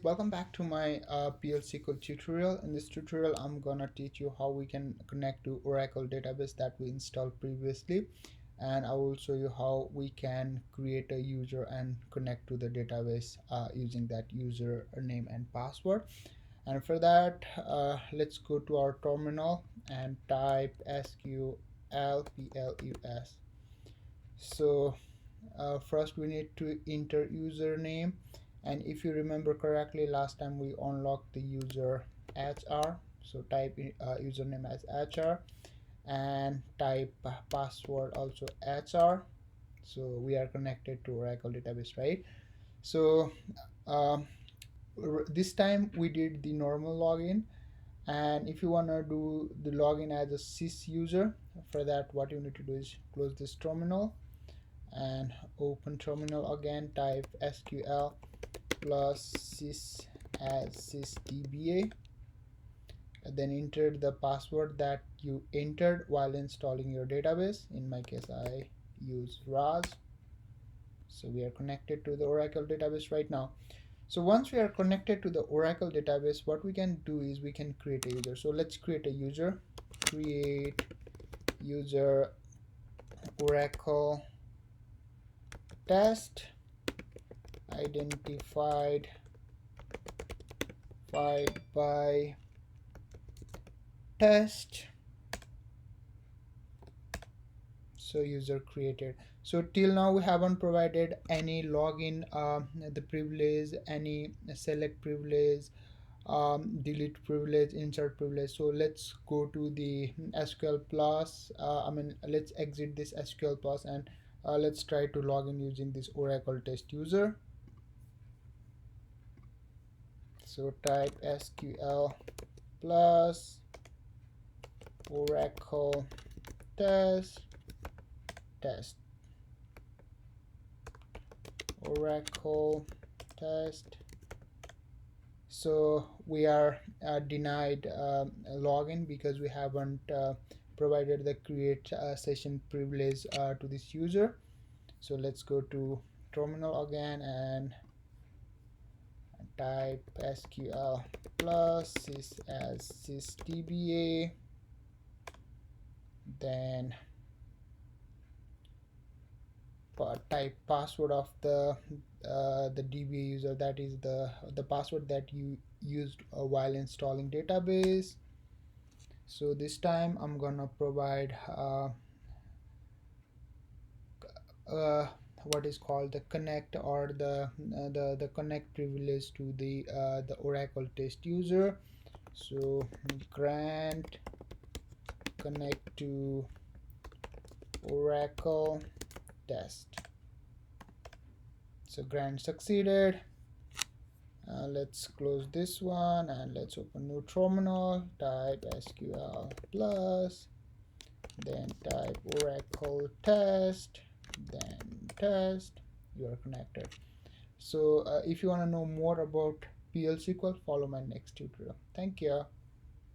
Welcome back to my PL SQL tutorial. In this tutorial, I'm gonna teach you how we can connect to Oracle database that we installed previously, and I will show you how we can create a user and connect to the database using that user name and password. And for that, let's go to our terminal and type SQL plus. So first we need to enter username, and if you remember correctly, last time we unlocked the user HR, so type username as HR and type password also HR. So we are connected to Oracle database, right? So um, this time we did the normal login, and if you want to do the login as a sys user, for that what you need to do is close this terminal and open terminal again, type SQL plus sys as sysdba, then enter the password that you entered while installing your database. In my case, I use RAS. So we are connected to the Oracle database right now. So once we are connected to the Oracle database, what we can do is we can create a user. So let's create a user. Create user Oracle test identified by test. So user created. So till now we haven't provided any login, the privilege, any select privilege, delete privilege, insert privilege. So let's go to the SQL plus. Let's exit this SQL plus and let's try to log in using this Oracle test user. So type SQL plus Oracle test Oracle test. So we are denied login because we haven't provided the create session privilege to this user. So let's go to terminal again and type SQL plus sys as sysdba, then type password of the DBA user, that is the password that you used while installing database. So this time I'm gonna provide what is called the connect, or the connect privilege to the Oracle test user. So grant connect to Oracle test. So grant succeeded. Let's close this one and let's open new terminal, type SQL plus, then type Oracle test, then test. You are connected. So if you want to know more about PL SQL, follow my next tutorial. Thank you.